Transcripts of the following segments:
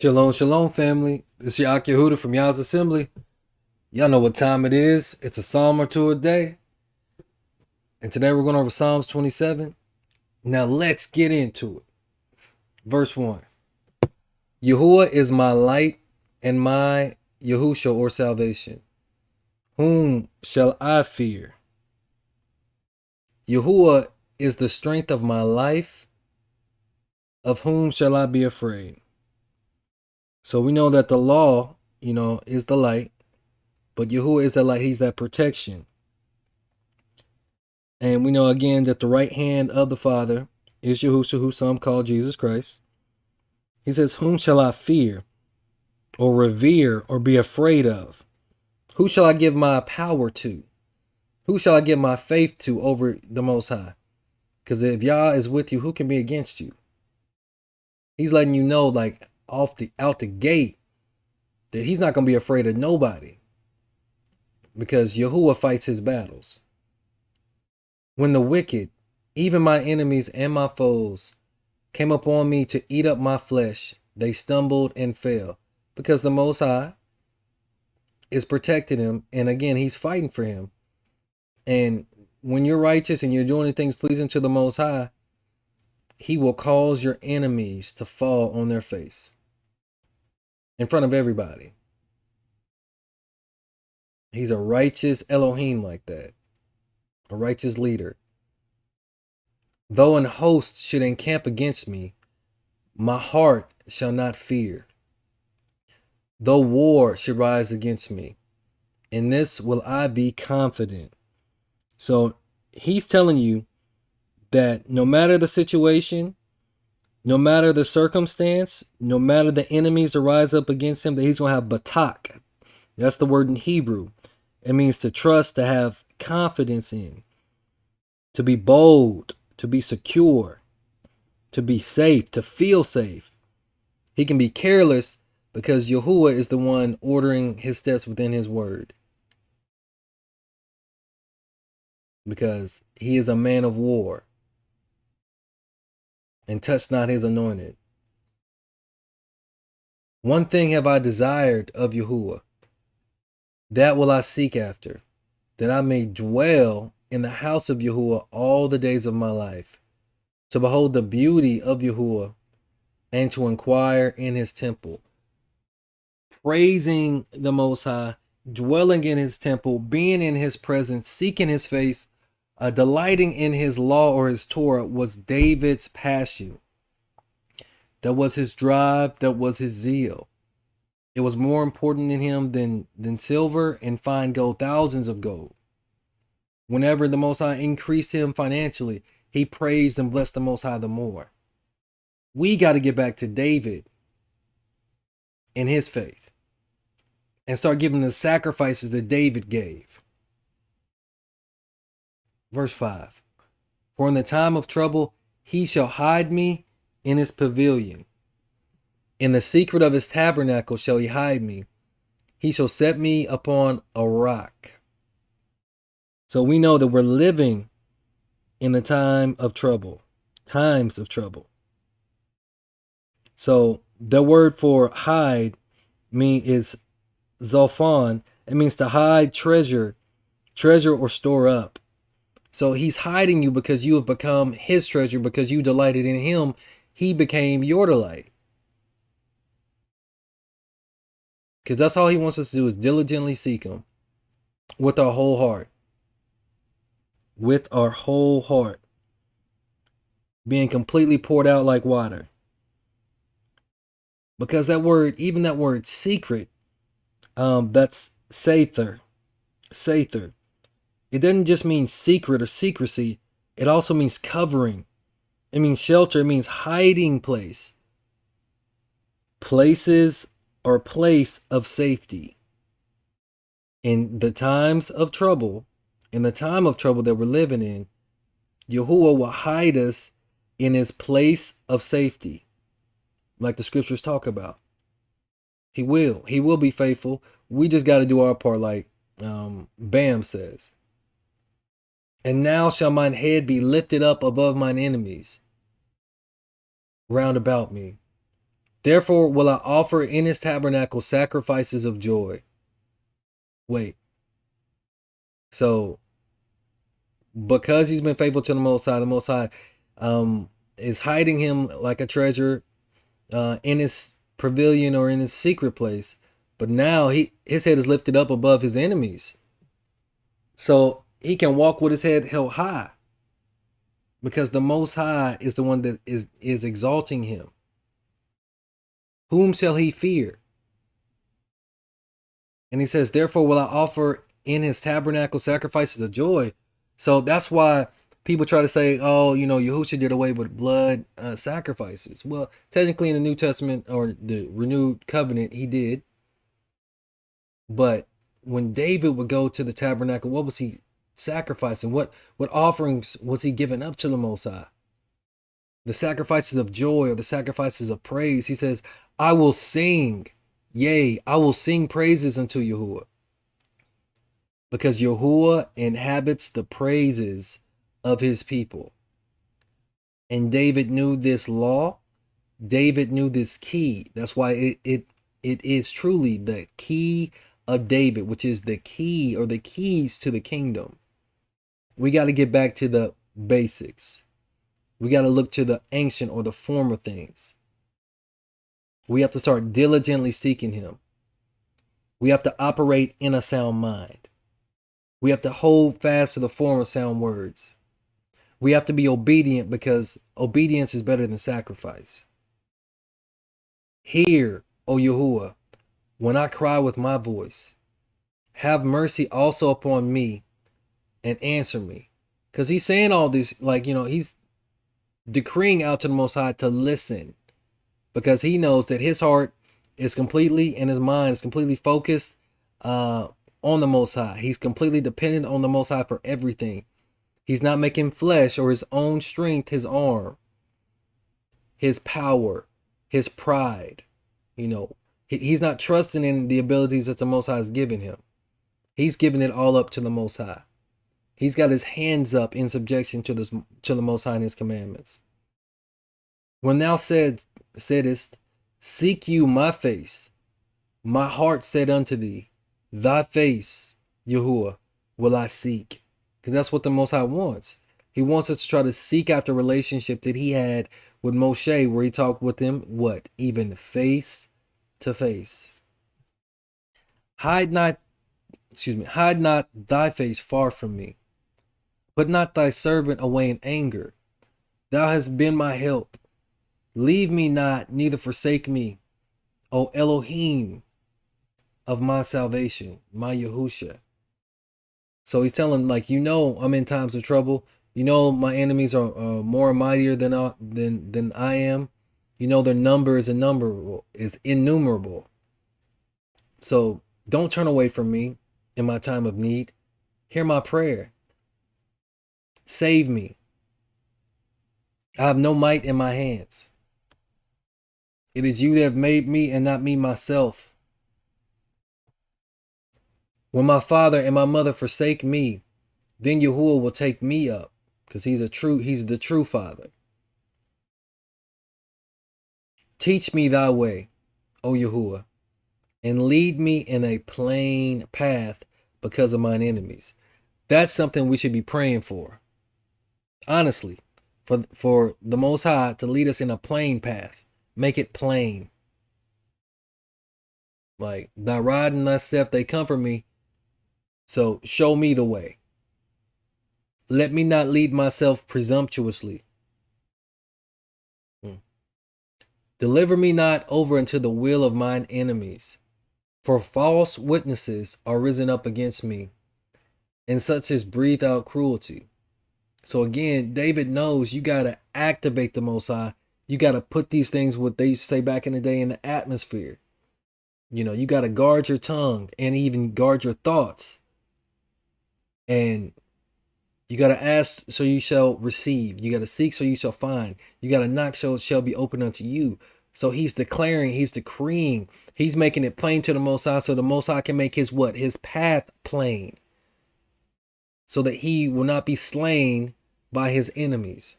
Shalom, shalom, family. This is Yahuda from YAH'S Assembly. Y'all know what time it is. It's a psalm or two a day. And today we're going over Psalms 27. Now let's get into it. Verse 1. Yahuwah is my light and my Yahusha or salvation. Whom shall I fear? Yahuwah is the strength of my life. Of whom shall I be afraid? So we know that the law, is the light. But Yahuwah is that light. He's that protection. And we know again that the right hand of the Father is Yahushua, who some call Jesus Christ. He says, whom shall I fear or revere or be afraid of? Who shall I give my power to? Who shall I give my faith to over the Most High? Because if Yah is with you, who can be against you? He's letting you know, like out the gate, that he's not going to be afraid of nobody, because Yahuwah fights his battles. When the wicked, even my enemies and my foes, came upon me to eat up my flesh, they stumbled and fell, because the Most High is protecting him. And again, he's fighting for him. And when you're righteous and you're doing things pleasing to the Most High, he will cause your enemies to fall on their face in front of everybody. He's a righteous Elohim like that, a righteous leader. Though an host should encamp against me, my heart shall not fear. Though war should rise against me, in this will I be confident. So he's telling you that no matter the situation, no matter the circumstance, no matter the enemies that rise up against him, that he's going to have batak. That's the word in Hebrew. It means to trust, to have confidence in, to be bold, to be secure, to be safe, to feel safe. He can be careless because Yahuwah is the one ordering his steps within his word. Because he is a man of war, and touch not his anointed. One thing have I desired of Yahuwah, that will I seek after, that I may dwell in the house of Yahuwah all the days of my life, to behold the beauty of Yahuwah, and to inquire in his temple. Praising the Most High, dwelling in his temple, being in his presence, seeking his face, delighting in his law or his Torah was David's passion. That was his drive. That was his zeal. It was more important in him than silver and fine gold, thousands of gold. Whenever the Most High increased him financially, he praised and blessed the Most High the more. We got to get back to David and his faith and start giving the sacrifices that David gave. Verse 5. For in the time of trouble, he shall hide me in his pavilion. In the secret of his tabernacle shall he hide me. He shall set me upon a rock. So we know that we're living in the time of trouble, times of trouble. So the word for hide is zolfan. It means to hide treasure or store up. So he's hiding you because you have become his treasure, because you delighted in him. He became your delight. Because that's all he wants us to do, is diligently seek him with our whole heart. With our whole heart. Being completely poured out like water. Because that word, even that word secret, that's sather. Sather. It doesn't just mean secret or secrecy. It also means covering. It means shelter. It means hiding place. Places or place of safety. In the times of trouble, that we're living in, Yahuwah will hide us in his place of safety. Like the scriptures talk about. He will be faithful. We just got to do our part, like Bam says. And now shall mine head be lifted up above mine enemies round about me. Therefore will I offer in his tabernacle sacrifices of joy. Wait. So because he's been faithful to the Most High is hiding him like a treasure in his pavilion or in his secret place. But now his head is lifted up above his enemies. So he can walk with his head held high because the Most High is the one that is exalting him. Whom shall he fear? And he says, therefore will I offer in his tabernacle sacrifices of joy. So that's why people try to say, oh, Yahushua did away with blood sacrifices. Well, technically in the New Testament or the renewed covenant, he did. But when David would go to the tabernacle, what was he sacrificing? What offerings was he giving up to the Most High? The sacrifices of joy or the sacrifices of praise. He says, I will sing. Yea, I will sing praises unto Yahuwah. Because Yahuwah inhabits the praises of his people. And David knew this law. David knew this key. That's why it is truly the key of David, which is the key or the keys to the kingdom. We got to get back to the basics. We got to look to the ancient or the former things. We have to start diligently seeking him. We have to operate in a sound mind. We have to hold fast to the former sound words. We have to be obedient because obedience is better than sacrifice. Hear, O Yahuwah, when I cry with my voice. Have mercy also upon me and answer me. Because he's saying all this, he's decreeing out to the Most High to listen. Because he knows that his heart is completely and his mind is completely focused on the Most High. He's completely dependent on the Most High for everything. He's not making flesh or his own strength his arm, his power, his pride. He's not trusting in the abilities that the Most High has given him. He's giving it all up to the Most High. He's got his hands up in subjection to the Most High and his commandments. When thou saidst, seek you my face, my heart said unto thee, thy face, Yahuwah, will I seek. Because that's what the Most High wants. He wants us to try to seek after a relationship that he had with Moshe, where he talked with him, even face to face. Hide not thy face far from me. Put not thy servant away in anger. Thou hast been my help. Leave me not, neither forsake me, O Elohim of my salvation, my Yahushua. So he's telling, I'm in times of trouble. My enemies are more mightier than I am. Their number is innumerable. So don't turn away from me in my time of need. Hear my prayer. Save me. I have no might in my hands. It is you that have made me and not me myself. When my father and my mother forsake me, then Yahuwah will take me up, because he's the true father. Teach me thy way, O Yahuwah, and lead me in a plain path because of mine enemies. That's something we should be praying for. Honestly, for the Most High to lead us in a plain path. Make it plain. Like, thy rod and thy staff, they comfort me. So show me the way. Let me not lead myself presumptuously. Deliver me not over into the will of mine enemies. For false witnesses are risen up against me, and such as breathe out cruelty. So again, David knows you got to activate the Most High. You got to put these things, what they used to say back in the day, in the atmosphere. You got to guard your tongue and even guard your thoughts. And you got to ask, so you shall receive. You got to seek, so you shall find. You got to knock, so it shall be opened unto you. So he's declaring, he's decreeing, he's making it plain to the Most High, so the Most High can make his path plain, so that he will not be slain by his enemies.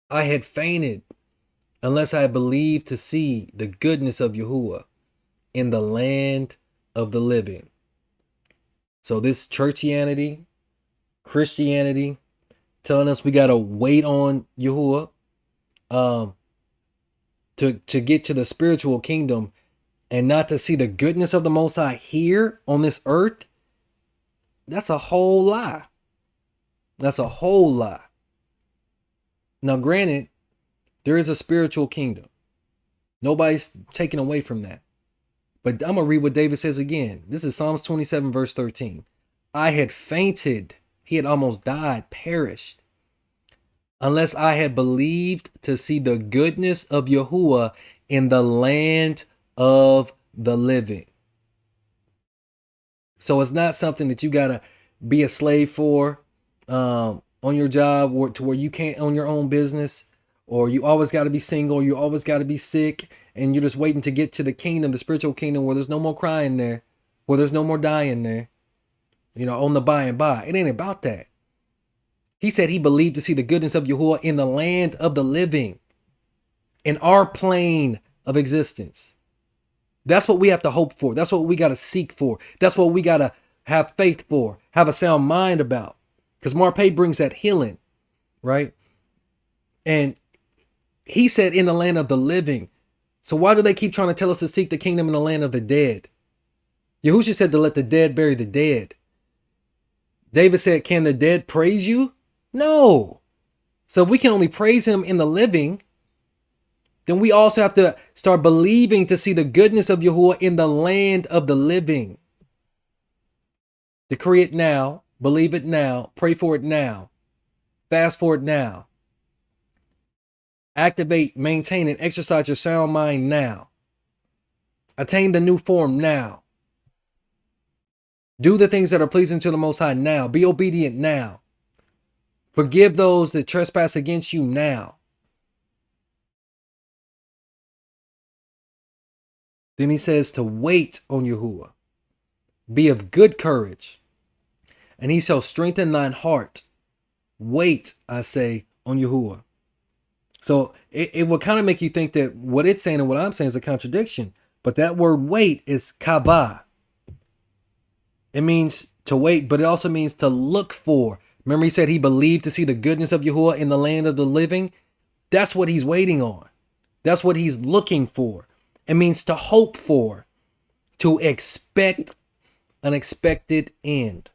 I had fainted unless I believe to see the goodness of Yahuwah in the land of the living. So this churchianity, Christianity, telling us we got to wait on Yahuwah to get to the spiritual kingdom and not to see the goodness of the Most High here on this earth, that's a whole lie. That's a whole lie. Now, granted, there is a spiritual kingdom. Nobody's taken away from that. But I'm going to read what David says again. This is Psalms 27, verse 13. I had fainted. He had almost died, perished, unless I had believed to see the goodness of Yahuwah in the land of the living. So it's not something that you got to be a slave for on your job, or to where you can't own your own business, or you always got to be single, or you always got to be sick, and you're just waiting to get to the kingdom, the spiritual kingdom, where there's no more crying there, where there's no more dying there, on the by and by. It ain't about that. He said he believed to see the goodness of Yahuwah in the land of the living, in our plane of existence. That's what we have to hope for. That's what we got to seek for. That's what we got to have faith for, have a sound mind about. Because Marpay brings that healing, right? And he said in the land of the living. So why do they keep trying to tell us to seek the kingdom in the land of the dead? Yahushua said to let the dead bury the dead. David said, can the dead praise you? No. So if we can only praise him in the living, then we also have to start believing to see the goodness of Yahuwah in the land of the living. Decree it now, believe it now, pray for it now, fast for it now. Activate, maintain, and exercise your sound mind now. Attain the new form now. Do the things that are pleasing to the Most High now. Be obedient now. Forgive those that trespass against you now. Then he says to wait on Yahuwah. Be of good courage, and he shall strengthen thine heart. Wait, I say, on Yahuwah. So it will kind of make you think that what it's saying and what I'm saying is a contradiction. But that word wait is kavah. It means to wait, but it also means to look for. Remember, he said he believed to see the goodness of Yahuwah in the land of the living. That's what he's waiting on. That's what he's looking for. It means to hope for, to expect an expected end.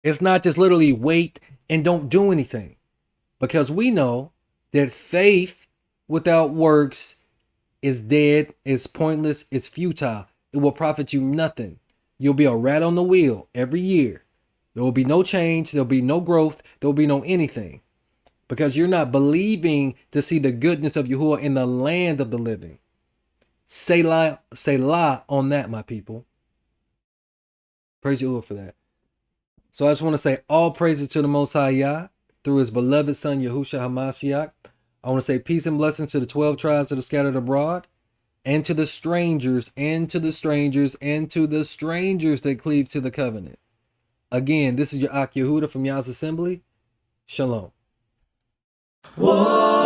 It's not just literally wait and don't do anything, because we know that faith without works is dead, is pointless, it's futile. It will profit you nothing. You'll be a rat on the wheel every year. There will be no change. There'll be no growth. There will be no anything, because you're not believing to see the goodness of Yahuwah in the land of the living. Selah on that, my people. Praise Yahuwah for that. So I just want to say all praises to the Most High Yah through his beloved son Yahushua HaMashiach. I want to say peace and blessings to the 12 tribes that are scattered abroad, and to the strangers, and to the strangers, and to the strangers that cleave to the covenant. Again, this is your Ak Yehuda from YAH'S Assembly. Shalom. Whoa.